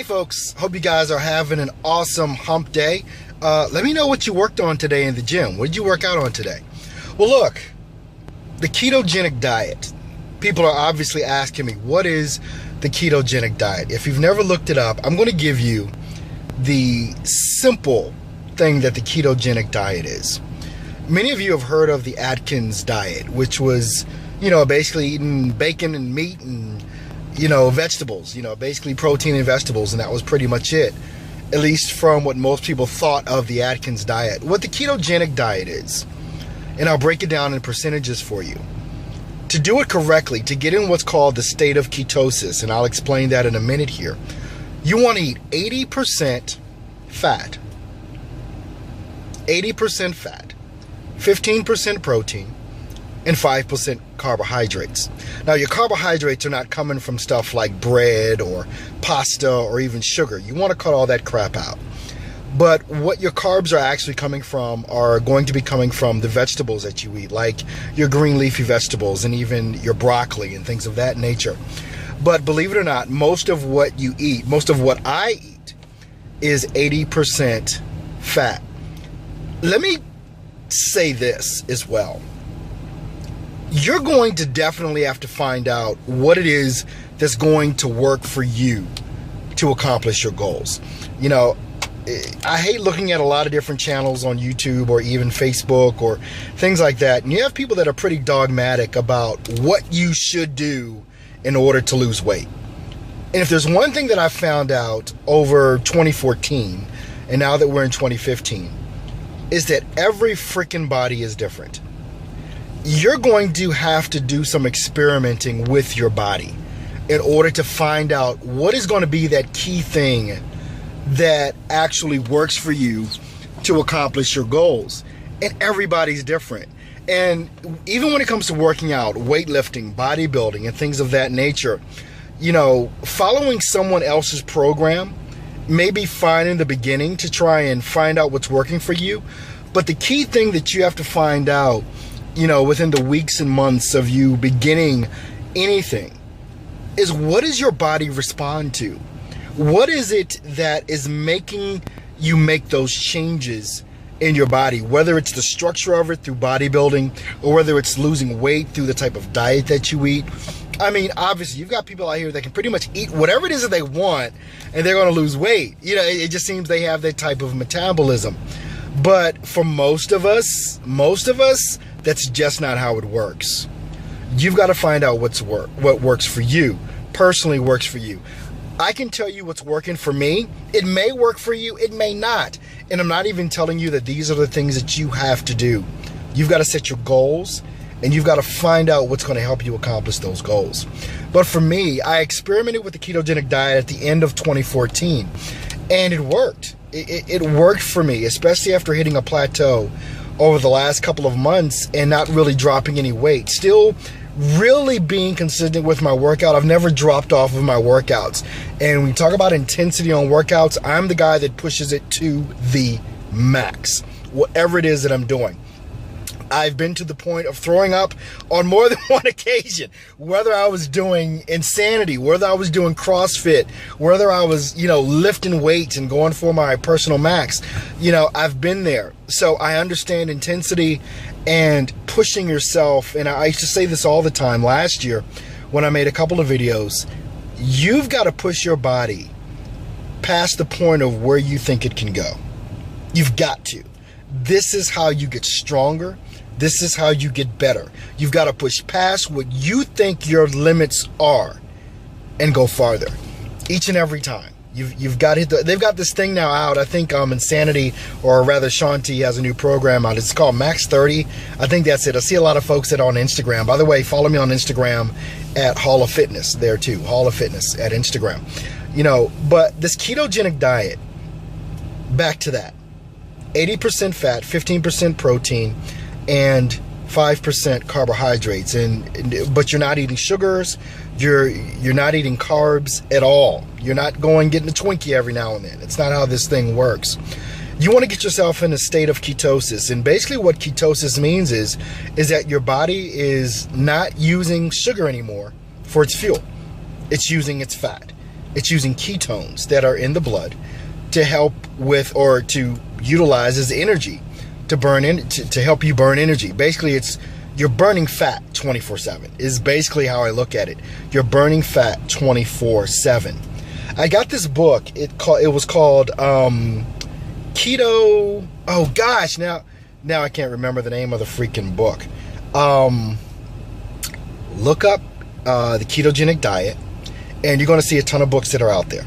folks, hope you guys are having an awesome hump day. Let me know what you worked on today in the gym. What did you work out on today? Well, look, the ketogenic diet. People are obviously asking me, what is the ketogenic diet? If you've never looked it up, I'm going to give you the simple thing that the ketogenic diet is. Many of you have heard of the Atkins diet, which was, basically eating bacon and meat and, vegetables, basically protein and vegetables, and that was pretty much it, at least from what most people thought of the Atkins diet. What the ketogenic diet is, and I'll break it down in percentages for you. To do it correctly, to get in what's called the state of ketosis, and I'll explain that in a minute here, you want to eat 80% fat, 15% protein, and 5% carbohydrates. Now, your carbohydrates are not coming from stuff like bread or pasta or even sugar. You want to cut all that crap out. But what your carbs are actually coming from are going to be coming from the vegetables that you eat, like your green leafy vegetables and even your broccoli and things of that nature. But believe it or not, most of what you eat, most of what I eat, is 80% fat. Let me say this as well. You're going to definitely have to find out what it is that's going to work for you to accomplish your goals. I hate looking at a lot of different channels on YouTube or even Facebook or things like that. And you have people that are pretty dogmatic about what you should do in order to lose weight. And if there's one thing that I found out over 2014, and now that we're in 2015, is that every freaking body is different. You're going to have to do some experimenting with your body in order to find out what is going to be that key thing that actually works for you to accomplish your goals. And everybody's different. And even when it comes to working out, weightlifting, bodybuilding, and things of that nature, following someone else's program may be fine in the beginning to try and find out what's working for you. But the key thing that you have to find out, within the weeks and months of you beginning anything, is what does your body respond to? What is it that is making you make those changes in your body, whether it's the structure of it through bodybuilding or whether it's losing weight through the type of diet that you eat? I mean, obviously, you've got people out here that can pretty much eat whatever it is that they want and they're going to lose weight. It just seems they have that type of metabolism. But for most of us, that's just not how it works. You've got to find out what works for you, personally works for you. I can tell you what's working for me. It may work for you, it may not. And I'm not even telling you that these are the things that you have to do. You've got to set your goals and you've got to find out what's going to help you accomplish those goals. But for me, I experimented with the ketogenic diet at the end of 2014 and it worked. It worked for me, especially after hitting a plateau over the last couple of months and not really dropping any weight. Still really being consistent with my workout. I've never dropped off of my workouts. And when you talk about intensity on workouts, I'm the guy that pushes it to the max, whatever it is that I'm doing. I've been to the point of throwing up on more than one occasion, whether I was doing insanity, whether I was doing CrossFit, whether I was, lifting weights and going for my personal max. I've been there. So I understand intensity and pushing yourself. And I used to say this all the time last year when I made a couple of videos. You've got to push your body past the point of where you think it can go. You've got to. This is how you get stronger. This is how you get better. You've got to push past what you think your limits are and go farther each and every time. You've got to hit they've got this thing now out. I think Insanity, or rather Shanti, has a new program out. It's called Max 30. I think that's it. I see a lot of folks that are on Instagram. By the way, follow me on Instagram at Hall of Fitness there too. Hall of Fitness at Instagram. But this ketogenic diet, back to that. 80% fat, 15% protein, and 5% carbohydrates. But you're not eating sugars. You're not eating carbs at all. You're not getting a Twinkie every now and then. It's not how this thing works. You want to get yourself in a state of ketosis. And basically what ketosis means is that your body is not using sugar anymore for its fuel. It's using its fat. It's using ketones that are in the blood to help with, or to utilize as energy, to burn in, to help you burn energy. Basically, you're burning fat 24/7 is basically how I look at it. You're burning fat 24/7. I got this book. It was called Keto. Oh gosh, now I can't remember the name of the freaking book. Look up the Ketogenic Diet, and you're going to see a ton of books that are out there.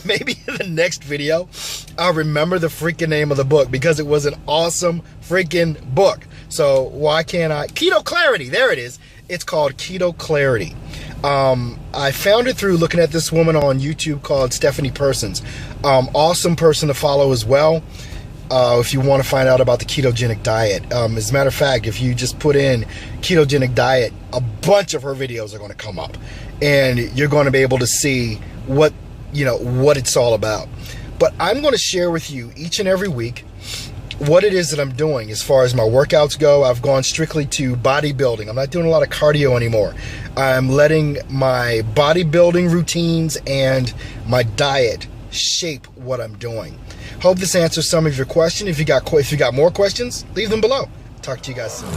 Maybe in the next video I'll remember the freaking name of the book, because it was an awesome freaking book. So why can't I? Keto Clarity, there it is. It's called Keto Clarity. I found it through looking at this woman on YouTube called Stephanie Persons. Awesome person to follow as well. If you want to find out about the ketogenic diet. As a matter of fact, if you just put in ketogenic diet, a bunch of her videos are going to come up, and you're going to be able to see what it's all about. But I'm going to share with you each and every week what it is that I'm doing as far as my workouts go. I've gone strictly to bodybuilding. I'm not doing a lot of cardio anymore. I'm letting my bodybuilding routines and my diet shape what I'm doing. Hope this answers some of your questions. If you got more questions, leave them below. Talk to you guys soon.